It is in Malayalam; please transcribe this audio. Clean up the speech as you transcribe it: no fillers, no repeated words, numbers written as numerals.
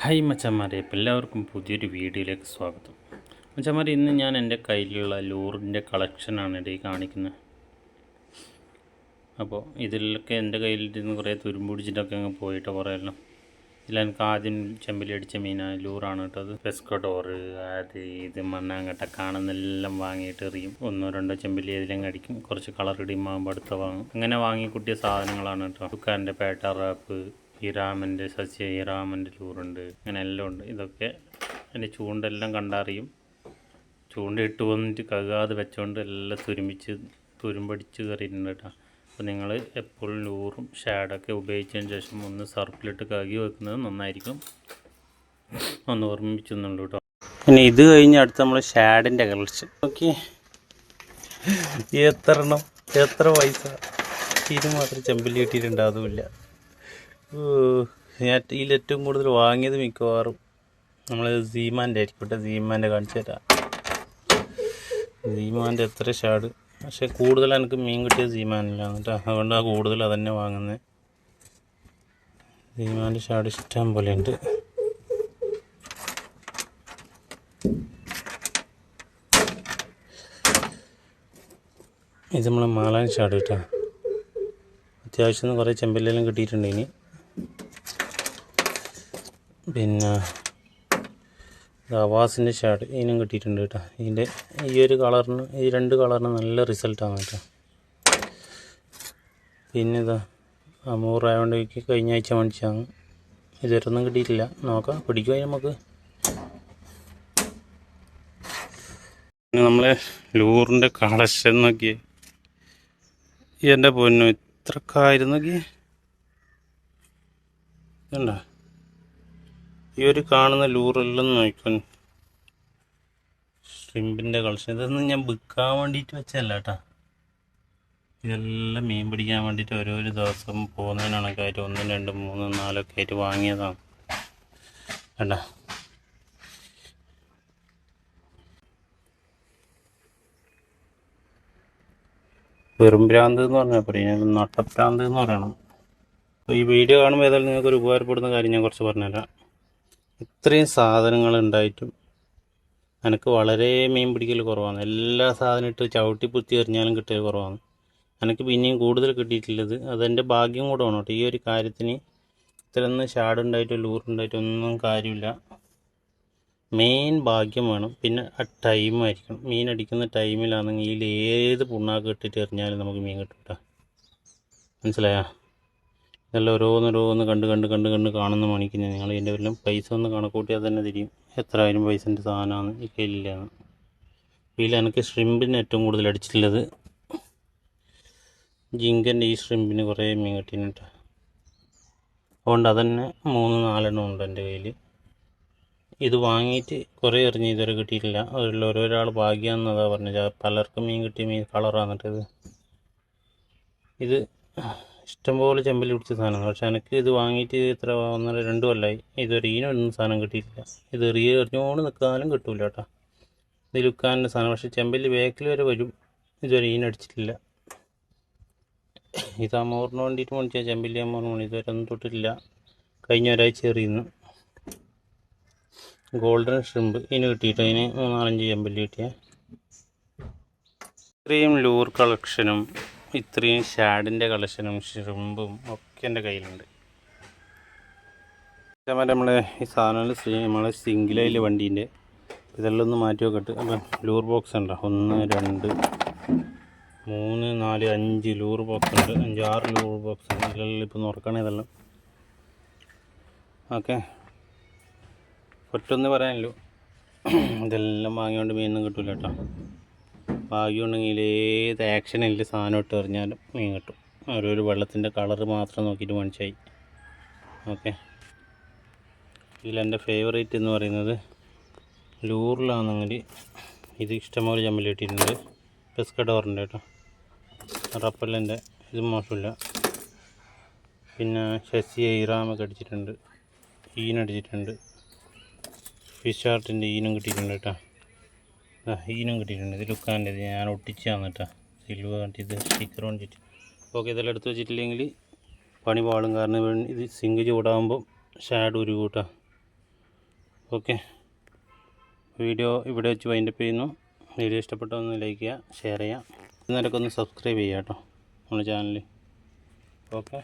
ഹായ് മച്ചന്മാരെ, എല്ലാവർക്കും പുതിയൊരു വീഡിയോയിലേക്ക് സ്വാഗതം. മച്ചന്മാരെ, ഇന്ന് ഞാൻ എൻ്റെ കയ്യിലുള്ള ലൂറിൻ്റെ കളക്ഷനാണ് ഈ കാണിക്കുന്നത്. അപ്പോൾ ഇതിലൊക്കെ എൻ്റെ കയ്യിൽ നിന്ന് കുറേ തുരുമ്പ് പിടിച്ചിട്ടൊക്കെ അങ്ങ് പോയിട്ട് കുറേ എല്ലാം. ഇതിലെനിക്ക് ആദ്യം ചെമ്പല്ലി അടിച്ച മീനാണ് ലൂറാണ് കേട്ടത്. പെസ്കഡോറ് അത് ഇത് മണ്ണാങ്കട്ട കാണുന്നെല്ലാം വാങ്ങിയിട്ട് എറിയും. ഒന്നോ രണ്ടോ ചെമ്പല്ലി അതിലങ്ങ് അടിക്കും. കുറച്ച് കളർ ഇടിയുമ്പോൾ അടുത്ത വാങ്ങും. അങ്ങനെ വാങ്ങിക്കൂട്ടിയ സാധനങ്ങളാണ് കേട്ടോ. ദുക്കാൻ്റെ പേട്ട റാപ്പ്, ഹീറാമൻ്റെ സസ്യ, ഹീറാമൻ്റെ ലൂറുണ്ട്, അങ്ങനെ എല്ലാം ഉണ്ട്. ഇതൊക്കെ എൻ്റെ ചൂണ്ടെല്ലാം കണ്ടറിയും. ചൂണ്ടയിട്ട് വന്നിട്ട് കഴുകാതെ വെച്ചുകൊണ്ട് എല്ലാം തുരുമ്പടിച്ച് കയറിയിട്ടുണ്ട് കേട്ടോ. അപ്പോൾ നിങ്ങൾ എപ്പോഴും ലൂറും ഷാഡൊക്കെ ഉപയോഗിച്ചതിന് ശേഷം ഒന്ന് സർപ്പിലിട്ട് കഴുകി വെക്കുന്നത് നന്നായിരിക്കും. ഒന്ന് ഓർമ്മിപ്പിച്ചെന്നുള്ളൂ കേട്ടോ. ഇനി ഇത് കഴിഞ്ഞ് അടുത്ത് നമ്മൾ ഷാഡിൻ്റെ കളക്ഷൻ ഓക്കെ. എത്ര പൈസ ഇത് മാത്രം ചെമ്പല്ലി കിട്ടിയിട്ടുണ്ട്, അതുമില്ല. ഞാൻ ഇതിൽ ഏറ്റവും കൂടുതൽ വാങ്ങിയത് മിക്കവാറും നമ്മൾ സീമാൻ്റെ ആയിരിക്കും കേട്ടോ. സീമാൻ്റെ കാണിച്ചു തരാം. സീമാൻ്റെ എത്ര ഷാഡ്, പക്ഷെ കൂടുതൽ എനിക്ക് മീൻ കിട്ടിയത് സീമാനിലാണ് കേട്ടോ. അതുകൊണ്ടാണ് കൂടുതൽ അതന്നെ വാങ്ങുന്നത്. സീമാൻ്റെ ഷാഡ് ഇഷ്ടം പോലെ ഉണ്ട്. ഇത് നമ്മൾ മാലാൻ ഷാഡ് കേട്ടോ. അത്യാവശ്യം കുറേ ചെമ്പല്ലെല്ലാം കിട്ടിയിട്ടുണ്ട്. ഇനി പിന്നെ അവാസിൻ്റെ ഷാഡ് ഇതിനും കിട്ടിയിട്ടുണ്ട് കേട്ടോ. ഇതിൻ്റെ ഈ രണ്ട് കളറിന് നല്ല റിസൾട്ടാണ് കേട്ടോ. പിന്നെ ഇതാ അമൂറായതുകൊണ്ട് കഴിഞ്ഞ ആഴ്ച മേടിച്ചാണ്. ഇതുവരൊന്നും കിട്ടിയിട്ടില്ല, നോക്കാം, പിടിക്കുമായി നമുക്ക്. നമ്മളെ ലൂറിൻ്റെ കളക്ഷൻ നോക്കിയേ, എൻ്റെ പൊന്നു ഇത്രക്കായിരുന്നു നോക്കിയേ. ഇതുണ്ടോ ഈ ഒരു കാണുന്ന ലൂറെല്ലാം നോക്കാൻ ഷ്രിമ്പിൻ്റെ കളക്ഷൻ. ഇതൊന്നും ഞാൻ വിൽക്കാൻ വേണ്ടിയിട്ട് വെച്ചല്ല കേട്ടോ. ഇതെല്ലാം മീൻ പിടിക്കാൻ വേണ്ടിയിട്ട് ഓരോരോ ദിവസം പോകുന്നതിന് കണക്കായിട്ട് 1, 2, 3, 4 ഒക്കെ ആയിട്ട് വാങ്ങിയതാണ് കേട്ടോ. വെറും ഭ്രാന്ത് എന്ന് പറഞ്ഞാൽ പറയും, നട്ടഭ്രാന്ത് എന്ന് പറയണം. അപ്പോൾ ഈ വീഡിയോ കാണുമ്പോൾ ഏതായാലും നിങ്ങൾക്കൊരു ഉപകാരപ്പെടുന്ന കാര്യം ഞാൻ കുറച്ച് പറഞ്ഞുതരാം. ഇത്രയും സാധനങ്ങൾ ഉണ്ടായിട്ടും എനിക്ക് വളരെ മീൻ പിടിക്കൽ കുറവാണ്. എല്ലാ സാധനം ഇട്ട് ചവിട്ടി പുത്തി എറിഞ്ഞാലും കിട്ടൽ കുറവാണ്. എനിക്ക് പിന്നെയും കൂടുതൽ കിട്ടിയിട്ടുള്ളത് അതെൻ്റെ ഭാഗ്യം കൂടെ വേണം കേട്ടോ. ഈ ഒരു കാര്യത്തിന് ഇത്രയൊന്നും ഷാഡുണ്ടായിട്ടോ ലൂറുണ്ടായിട്ടോ ഒന്നും കാര്യമില്ല. മെയിൻ ഭാഗ്യം വേണം. പിന്നെ ആ ടൈമായിരിക്കണം. മീൻ അടിക്കുന്ന ടൈമിലാണെങ്കിൽ ഇതിൽ ഏത് പുണ്ണാക്ക് ഇട്ടിട്ട് എറിഞ്ഞാലും നമുക്ക് മീൻ കിട്ടും കേട്ടോ. മനസ്സിലായോ? ഇതെല്ലാം ഓരോന്നോരോന്ന് കണ്ട് കാണുന്ന മണിക്ക് നിങ്ങൾ ഇതിൻ്റെ വല്ലതും പൈസ ഒന്ന് കണക്കൂട്ടിയാൽ തന്നെ തിരിയും എത്ര ആയിരം പൈസൻ്റെ സാധനമാണ് ഈ കയ്യിലില്ലാന്ന്. ഇതിൽ എനിക്ക് ഷ്രിമ്പിന് ഏറ്റവും കൂടുതൽ അടിച്ചിട്ടുള്ളത് ജിങ്കൻ്റെ ഈ ഷ്രിമ്പിന് കുറേ മീൻ കിട്ടിയിട്ടുണ്ട്. അതുകൊണ്ട് അതന്നെ 3-4 ഉണ്ട് എൻ്റെ കയ്യിൽ. ഇത് വാങ്ങിയിട്ട് കുറേ എറിഞ്ഞ് ഇതുവരെ കിട്ടിയിട്ടില്ല. അതിലുള്ള ഓരോരാൾ ഭാഗ്യമെന്നതാണ് പറഞ്ഞത്. പലർക്കും മീൻ കിട്ടിയ മീൻ കളറാന്നിട്ടത്. ഇത് ഇഷ്ടംപോലെ ചെമ്പല്ലി പിടിച്ച സാധനമാണ്. പക്ഷെ എനിക്ക് ഇത് വാങ്ങിയിട്ട് ഇത്ര 1-2 കൊല്ലമായി. ഇതുവരെ ഈനൊന്നും സാധനം കിട്ടിയിട്ടില്ല. ഇത് എറിഞ്ഞോണ്ട് നിൽക്കാനും കിട്ടൂല കേട്ടോ. ഇത് ലുക്കാൻ്റെ സാധനം. പക്ഷെ ചെമ്പല്ലി ബാക്കിൽ വരെ വരും. ഇതുവരെ ഈനടിച്ചിട്ടില്ല. ഇത് അമൂറിന് വേണ്ടിയിട്ട് മേടിച്ചാൽ ചെമ്പല്ലി അമൂറിന് വേണ്ടി ഇതുവരെ ഒന്നും തൊട്ടിട്ടില്ല. കഴിഞ്ഞ ഒരാഴ്ച എറിയുന്നു. ഗോൾഡൻ ഷ്രിമ്പ് ഇതിന് കിട്ടിയിട്ട് അതിന് 3-4 ചെമ്പല്ലി കിട്ടിയ. ഇത്രയും ലൂർ കളക്ഷനും ഇത്രയും ഷാഡിൻ്റെ കളക്ഷനും ഷ്രിമ്പും ഒക്കെ എൻ്റെ കയ്യിലുണ്ട്. അതേമാതിരി നമ്മളെ ഈ സാധനങ്ങൾ നമ്മളെ സിംഗിളയിൽ വണ്ടീൻ്റെ ഇതെല്ലാം ഒന്ന് മാറ്റി വെക്കട്ടെ. അപ്പം ലൂർ ബോക്സ് ഉണ്ടോ? 1, 2, 3, 4, 5 ലൂർ ബോക്സ് ഉണ്ട്. 5-6 ലൂർ ബോക്സ് ഉണ്ട്. ഇതിലെല്ലാം ഇപ്പം നോക്കണേ ഇതെല്ലാം. ഓക്കെ, ഒറ്റൊന്ന് പറയാനല്ലോ, ഇതെല്ലാം വാങ്ങിയോണ്ട് മീനൊന്നും കിട്ടില്ല കേട്ടോ. ഭാഗ്യം ഉണ്ടെങ്കിൽ ഏത് ആക്ഷനിൽ സാധനം ഇട്ട് എറിഞ്ഞാലും മീൻ കിട്ടും. ഓരോരു വെള്ളത്തിൻ്റെ കളറ് മാത്രം നോക്കിയിട്ട് മനസ്സിലായി. ഓക്കെ, ഇതിലെൻ്റെ ഫേവറേറ്റ് എന്ന് പറയുന്നത് ലൂറിലാണെങ്കിൽ ഇത് ഇഷ്ടംപോലെ ചെമ്പല്ലി കിട്ടിയിട്ടുണ്ട്. പെസ്കഡോറിൻ്റെ കേട്ടോ. റപ്പലിൻ്റെ ഇത് മോശമില്ല. പിന്നെ ഷെസിയ ഇറാമൊക്കെ അടിച്ചിട്ടുണ്ട്. ഈനടിച്ചിട്ടുണ്ട്. ഫിഷ് ആർട്ടിൻ്റെ ഈനും കിട്ടിയിട്ടുണ്ട് കേട്ടോ. ഈനും കിട്ടിയിട്ടുണ്ട്. ഇത് ലുക്കാൻ്റെ ഇത് ഞാൻ ഒട്ടിച്ചാണ് കേട്ടോ. സിൽവർ ഇത് സ്റ്റിക്കർ കൊണ്ടിട്ട്. ഓക്കെ, ഇതെല്ലാം എടുത്ത് വെച്ചിട്ടില്ലെങ്കിൽ പണി പാടും. കാരണം ഇത് സിങ്ക് ചൂടാകുമ്പോൾ ഷാഡ് ഉരുകൂട്ടാ. ഓക്കെ, വീഡിയോ ഇവിടെ വെച്ച് വൈൻഡപ്പ് ചെയ്യുന്നു. വീഡിയോ ഇഷ്ടപ്പെട്ടൊന്ന് ലൈക്ക് ചെയ്യുക, ഷെയർ ചെയ്യുക, ഇന്നേരമൊക്കെ ഒന്ന് സബ്സ്ക്രൈബ് ചെയ്യുക കേട്ടോ നമ്മുടെ ചാനൽ. ഓക്കെ.